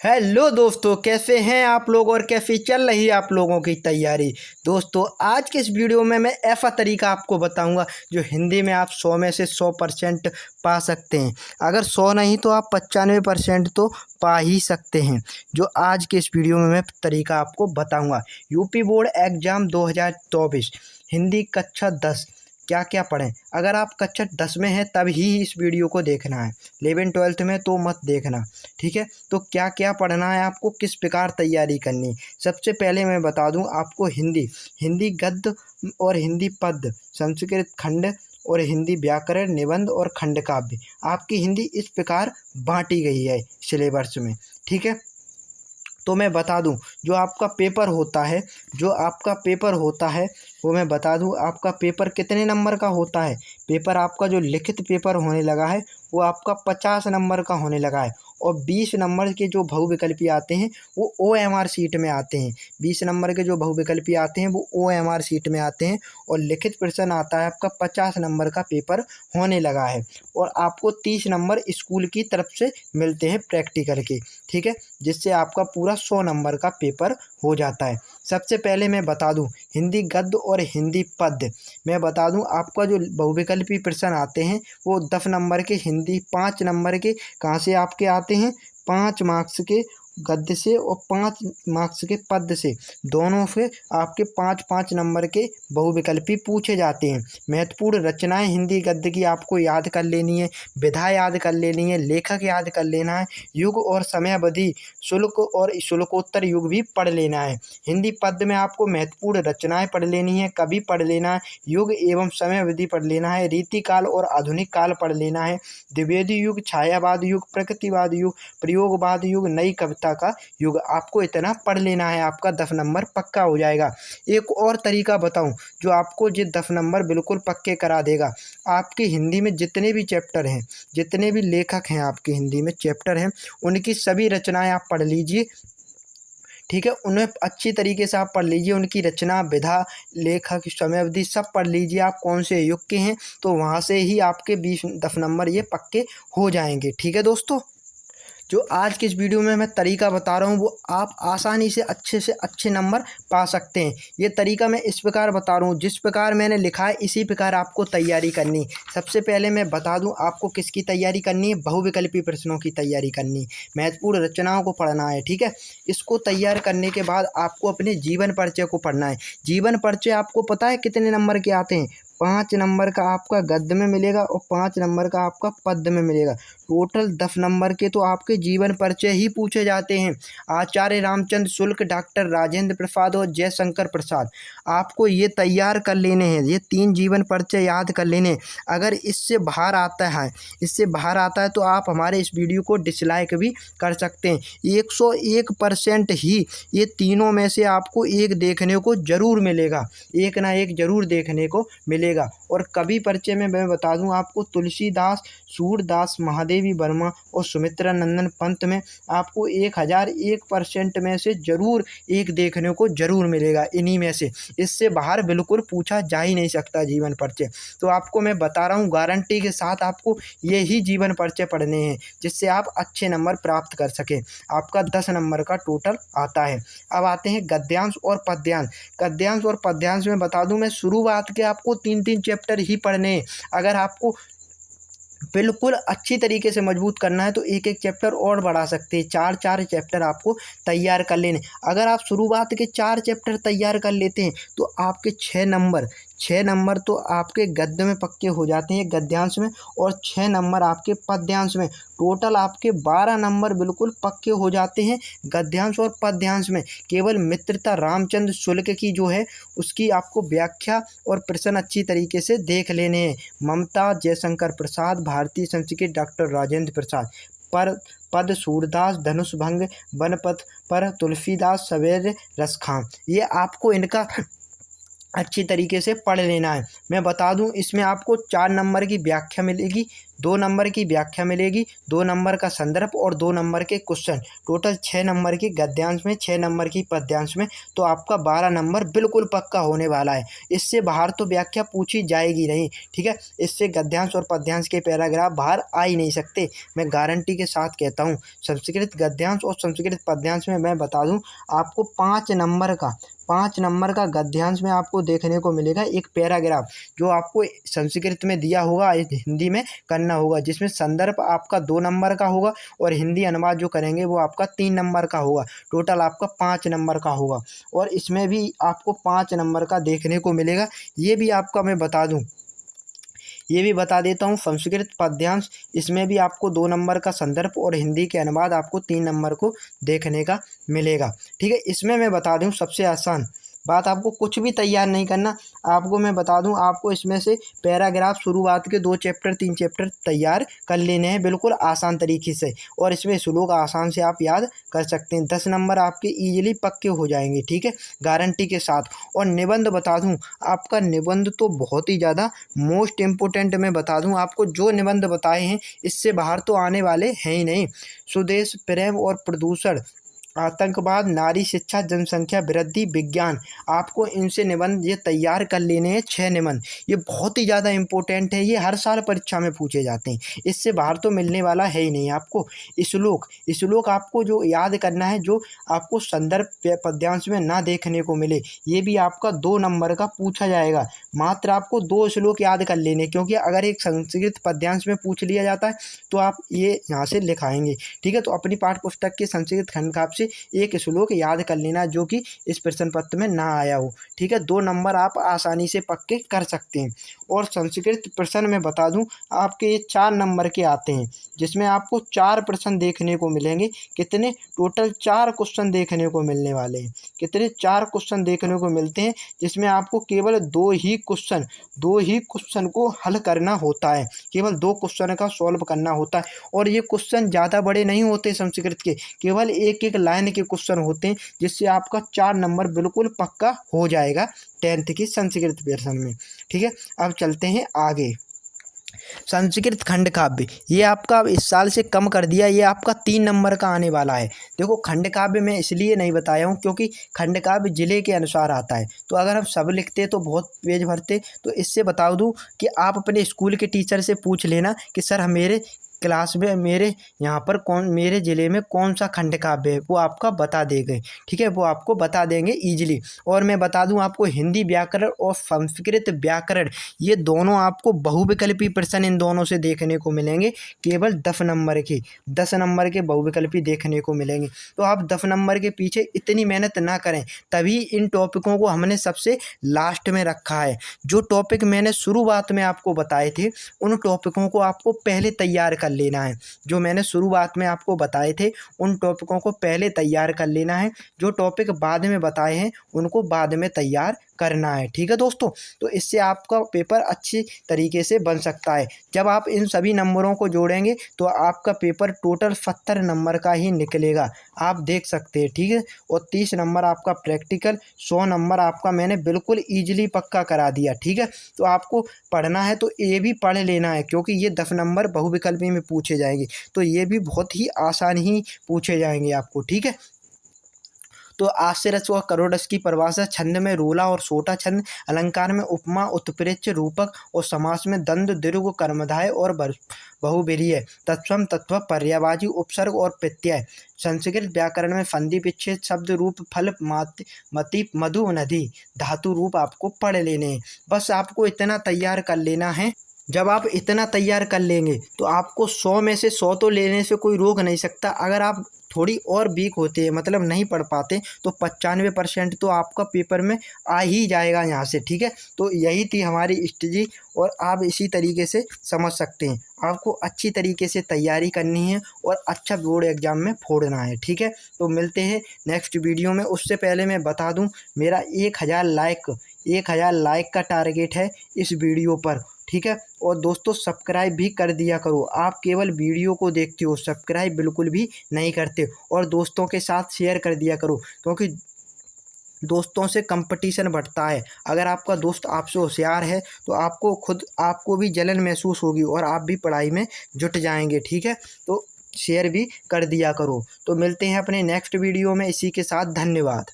Hello दोस्तों, कैसे हैं आप लोग और कैसी चल रही है आप लोगों की तैयारी। दोस्तों, आज के इस वीडियो में मैं ऐसा तरीका आपको बताऊंगा जो हिंदी में आप 100 में से 100% पा सकते हैं। अगर 100 नहीं तो आप 95% तो पा ही सकते हैं। जो आज के इस वीडियो में मैं तरीका आपको बताऊंगा। यूपी बोर्ड एग्जाम 2024 हिंदी कक्षा 10 क्या क्या पढ़ें। अगर आप कक्षा 10 में हैं तब ही इस वीडियो को देखना है, 11-12 में तो मत देखना, ठीक है। तो क्या क्या पढ़ना है आपको, किस प्रकार तैयारी करनी है। सबसे पहले मैं बता दूं आपको हिंदी गद्य और हिंदी पद्य, संस्कृत खंड और हिंदी व्याकरण, निबंध और खंड काव्य। आपकी हिंदी इस प्रकार बांटी गई है सिलेबस में, ठीक है। तो मैं बता दूं जो आपका पेपर होता है वो मैं बता दूं आपका पेपर कितने नंबर का होता है। पेपर आपका जो लिखित पेपर होने लगा है वो आपका 50 नंबर का होने लगा है, और 20 नंबर के जो बहुविकल्पी आते हैं वो OMR सीट में आते हैं। 20 नंबर के जो बहुविकल्पी आते हैं वो OMR सीट में आते हैं, और लिखित प्रश्न आता है आपका 50 नंबर का पेपर होने लगा है। और आपको 30 नंबर स्कूल की तरफ से मिलते हैं प्रैक्टिकल के, ठीक है, जिससे आपका पूरा 100 नंबर का पेपर हो जाता है। सबसे पहले मैं बता दूं हिंदी गद्य और हिंदी पद्य। मैं बता दूं आपका जो बहुविकल्पी प्रश्न आते हैं वो 10 नंबर के हिंदी, 5 नंबर के कहाँ से आपके आते हैं, 5 मार्क्स के गद्य से और 5 मार्क्स के पद्य से, दोनों से आपके 5-5 नंबर के बहुविकल्पी पूछे जाते हैं। महत्वपूर्ण रचनाएं हिंदी गद्य की आपको याद कर लेनी है, विधा याद कर लेनी है, लेखक याद कर लेना है, युग और समयावधि, शुल्क और शुल्कोत्तर युग भी पढ़ लेना है। हिंदी पद्य में आपको महत्वपूर्ण रचनाएं पढ़ लेनी है, कवि पढ़ लेना है, युग एवं समयावधि पढ़ लेना है, रीतिकाल और आधुनिक काल पढ़ लेना है, द्विवेदी युग, छायावाद युग, प्रकृतिवाद युग, प्रयोगवाद युग, नई कविता का युग। आपको इतना पढ़ लेना है, आपका 10 नंबर पक्का हो जाएगा। एक और तरीका बताऊं जो आपको ये 10 नंबर बिल्कुल पक्के करा देगा। आपकी हिंदी में जितने भी चैप्टर हैं, जितने भी लेखक हैं आपके हिंदी में चैप्टर हैं, उनकी सभी रचनाएं आप पढ़ लीजिए, ठीक है। उन्हें अच्छी तरीके से आप पढ़ लीजिए, उनकी रचना, विधा, लेखक, समयावधि सब पढ़ लीजिए आप कौन से युग के हैं, तो वहाँ से ही आपके 10 नंबर ये पक्के हो जाएंगे, ठीक है दोस्तों। जो आज के इस वीडियो में मैं तरीका बता रहा हूँ वो आप आसानी से अच्छे नंबर पा सकते हैं। ये तरीका मैं इस प्रकार बता रहा हूँ, जिस प्रकार मैंने लिखा है इसी प्रकार आपको तैयारी करनी है। सबसे पहले मैं बता दूँ आपको किसकी तैयारी करनी है, बहुविकल्पी प्रश्नों की तैयारी करनी है, महत्वपूर्ण रचनाओं को पढ़ना है, ठीक है। इसको तैयार करने के बाद आपको अपने जीवन परिचय को पढ़ना है। जीवन परिचय आपको पता है कितने नंबर के आते हैं, 5 नंबर का आपका गद्य में मिलेगा और 5 नंबर का आपका पद्य में मिलेगा। टोटल 10 नंबर के तो आपके जीवन परिचय ही पूछे जाते हैं। आचार्य रामचंद्र शुक्ल, डॉक्टर राजेंद्र प्रसाद और जयशंकर प्रसाद, आपको ये तैयार कर लेने हैं, ये 3 जीवन परिचय याद कर लेने हैं। अगर इससे बाहर आता है तो आप हमारे इस वीडियो को डिसलाइक भी कर सकते हैं। 101% ही ये तीनों में से आपको एक देखने को जरूर मिलेगा, एक ना एक जरूर देखने को मिलेगा। और कवि परिचय में मैं बता दूं आपको तुलसीदास, सूरदास, महादेवी वर्मा और सुमित्रा नंदन पंत में आपको 1001% में से जरूर एक देखने को जरूर मिलेगा, इन्हीं में से। इससे बाहर बिल्कुल पूछा जा ही नहीं सकता जीवन परिचय। तो आपको मैं बता रहा हूँ गारंटी के साथ आपको ये ही जीवन परिचय पढ़ने हैं, जिससे आप अच्छे नंबर प्राप्त कर सकें। आपका 10 नंबर का टोटल आता है। अब आते हैं गद्यांश और पद्यांश में बता दूं मैं शुरुआत के आपको 3-3 चैप्टर ही पढ़ने हैं। अगर आपको बिल्कुल अच्छी तरीके से मजबूत करना है तो एक एक चैप्टर और बढ़ा सकते हैं, 4-4 चैप्टर आपको तैयार कर लेने। अगर आप शुरुआत के 4 चैप्टर तैयार कर लेते हैं तो आपके 6 नंबर तो आपके गद्य में पक्के हो जाते हैं, गद्यांश में, और 6 नंबर आपके पद्यांश में। टोटल आपके 12 नंबर बिल्कुल पक्के हो जाते हैं गद्यांश और पद्यांश में। केवल मित्रता रामचंद्र शुक्ल की जो है उसकी आपको व्याख्या और प्रश्न अच्छी तरीके से देख लेने हैं। ममता, जयशंकर प्रसाद, भारतीय संस्कृत, डॉक्टर राजेंद्र प्रसाद, पर पद सूरदास, धनुष भंग, बनपथ पर तुलसीदास, सवेर रसखां, ये आपको इनका अच्छी तरीके से पढ़ लेना है। मैं बता दूं, इसमें आपको 4 नंबर की व्याख्या मिलेगी, 2 नंबर की व्याख्या मिलेगी, 2 नंबर का संदर्भ और 2 नंबर के क्वेश्चन। टोटल 6 नंबर की गद्यांश में, 6 नंबर की पद्यांश में, तो आपका 12 नंबर बिल्कुल पक्का होने वाला है। इससे बाहर तो व्याख्या पूछी जाएगी नहीं, ठीक है। इससे गद्यांश और पद्यांश के पैराग्राफ बाहर आ ही नहीं सकते, मैं गारंटी के साथ कहता हूँ। संस्कृत गद्यांश और संस्कृत पद्यांश में मैं बता दूँ आपको 5 नंबर का गद्यांश में आपको देखने को मिलेगा एक पैराग्राफ, जो आपको संस्कृत में दिया होगा, हिंदी में करना होगा, जिसमें संदर्भ आपका 2 नंबर का होगा और हिंदी अनुवाद जो करेंगे वो आपका 3 नंबर का होगा। टोटल आपका 5 नंबर का होगा और इसमें भी आपको 5 नंबर का देखने को मिलेगा। ये भी आपका मैं बता दूं, ये भी बता देता हूँ, संस्कृत पद्यांश इसमें भी आपको 2 नंबर का संदर्भ और हिंदी के अनुवाद आपको 3 नंबर को देखने का मिलेगा, ठीक है। इसमें मैं बता दूँ सबसे आसान बात, आपको कुछ भी तैयार नहीं करना। आपको मैं बता दूं, आपको इसमें से पैराग्राफ शुरुआत के 2 चैप्टर 3 चैप्टर तैयार कर लेने हैं बिल्कुल आसान तरीके से, और इसमें श्लोक आसान से आप याद कर सकते हैं। 10 नंबर आपके ईजिली पक्के हो जाएंगे, ठीक है, गारंटी के साथ। और निबंध बता दूं, आपका निबंध तो बहुत ही ज़्यादा मोस्ट इम्पोर्टेंट मैं बता दूं आपको, जो निबंध बताए हैं इससे बाहर तो आने वाले हैं ही नहीं। स्वदेश प्रेम और प्रदूषण, आतंकवाद, नारी शिक्षा, जनसंख्या वृद्धि, विज्ञान, आपको इनसे निबंध ये तैयार कर लेने हैं। 6 निबंध, ये बहुत ही ज़्यादा इंपॉर्टेंट है, ये हर साल परीक्षा में पूछे जाते हैं, इससे बाहर तो मिलने वाला है ही नहीं आपको। श्लोक आपको जो याद करना है, जो आपको संदर्भ पद्यांश में ना देखने को मिले, ये भी आपका 2 नंबर का पूछा जाएगा। मात्र आपको 2 श्लोक याद कर लेने, क्योंकि अगर एक संस्कृत पद्यांश में पूछ लिया जाता है तो आप ये यहाँ से लिखाएंगे, ठीक है। तो अपनी पाठ्य पुस्तक के संस्कृत खंड का एक श्लोक याद कर लेना, जो कि इस प्रश्न पत्र में ना आया हो, ठीक है। 2 नंबर आप आसानी से पक्के कर सकते हैं। और संस्कृत प्रश्न में बता दूं, आपके ये 4 नंबर के आते हैं, जिसमें आपको 4 प्रश्न देखने को मिलेंगे। कितने? टोटल 4 क्वेश्चन देखने को मिलने वाले हैं। कितने? 4 क्वेश्चन देखने को मिलते हैं, जिसमें आपको केवल 2 ही क्वेश्चन को हल करना होता है, केवल 2 क्वेश्चन का सॉल्व करना होता है। और ये क्वेश्चन ज़्यादा बड़े नहीं होते संस्कृत के, केवल एक एक लाइन के क्वेश्चन होते हैं, जिससे आपका 4 नंबर बिल्कुल पक्का हो जाएगा 10th की संस्कृत प्रश्न में, ठीक है। अब चलते हैं आगे। संस्कृत खंड काव्य, ये आपका इस साल से कम कर दिया, ये आपका 3 नंबर का आने वाला है। देखो, खंड काव्य मैं इसलिए नहीं बताया हूँ क्योंकि खंड काव्य जिले के अनुसार आता है, तो अगर हम सब लिखते तो बहुत पेज भरते। तो इससे बता दूँ कि आप अपने स्कूल के टीचर से पूछ लेना कि सर मेरे क्लास में, मेरे यहाँ पर मेरे ज़िले में कौन सा खंड काव्य है, वो आपका बता देंगे, ठीक है, वो आपको बता देंगे ईजिली। और मैं बता दूं आपको, हिंदी व्याकरण और संस्कृत व्याकरण, ये दोनों आपको बहुविकल्पी प्रश्न इन दोनों से देखने को मिलेंगे, केवल 10 नंबर के बहुविकल्पी देखने को मिलेंगे। तो आप 10 नंबर के पीछे इतनी मेहनत ना करें, तभी इन टॉपिकों को हमने सबसे लास्ट में रखा है। जो टॉपिक मैंने शुरुआत में आपको बताए थे, उन टॉपिकों को आपको पहले तैयार कर लेना है। जो मैंने शुरुआत में आपको बताए थे, उन टॉपिकों को पहले तैयार कर लेना है। जो टॉपिक बाद में बताए हैं, उनको बाद में तैयार करना है, ठीक है दोस्तों। तो इससे आपका पेपर अच्छी तरीके से बन सकता है। जब आप इन सभी नंबरों को जोड़ेंगे तो आपका पेपर टोटल 70 नंबर का ही निकलेगा, आप देख सकते हैं, ठीक है। और 30 नंबर आपका प्रैक्टिकल, 100 नंबर आपका मैंने बिल्कुल ईजिली पक्का करा दिया, ठीक है। तो आपको पढ़ना है तो ये भी पढ़ लेना है, क्योंकि ये 10 नंबर बहुविकल्पी में पूछे जाएंगे, तो ये भी बहुत ही आसान ही पूछे जाएंगे आपको, ठीक है। तो आश्चर्य रस और करोड़ रस की परिभाषा, छंद में रोला और सोटा छंद, अलंकार में उपमा उत्प्रेक्ष रूपक और समास में दंड दीर्घ कर्मधाय और बहुब्रीहि, तत्सम तत्व पर्यायवाची उपसर्ग और प्रत्यय। संस्कृत व्याकरण में संधि विच्छेद शब्द रूप फल मति मधु नदी धातु रूप आपको पढ़ लेने हैं। बस आपको इतना तैयार कर लेना है। जब आप इतना तैयार कर लेंगे तो आपको 100 में से 100 तो लेने से कोई रोक नहीं सकता। अगर आप थोड़ी और वीक होते हैं, मतलब नहीं पढ़ पाते, तो 95% तो आपका पेपर में आ ही जाएगा यहाँ से, ठीक है। तो यही थी हमारी स्ट्रेटजी, और आप इसी तरीके से समझ सकते हैं। आपको अच्छी तरीके से तैयारी करनी है और अच्छा बोर्ड एग्जाम में फोड़ना है, ठीक है। तो मिलते हैं नेक्स्ट वीडियो में। उससे पहले मैं बता दूं, मेरा 1000 लाइक का टारगेट है इस वीडियो पर, ठीक है। और दोस्तों, सब्सक्राइब भी कर दिया करो। आप केवल वीडियो को देखते हो, सब्सक्राइब बिल्कुल भी नहीं करते। और दोस्तों के साथ शेयर कर दिया करो, क्योंकि दोस्तों से कंपटीशन बढ़ता है। अगर आपका दोस्त आपसे होशियार है तो आपको भी जलन महसूस होगी और आप भी पढ़ाई में जुट जाएंगे। ठीक है, तो शेयर भी कर दिया करो। तो मिलते हैं अपने नेक्स्ट वीडियो में। इसी के साथ धन्यवाद।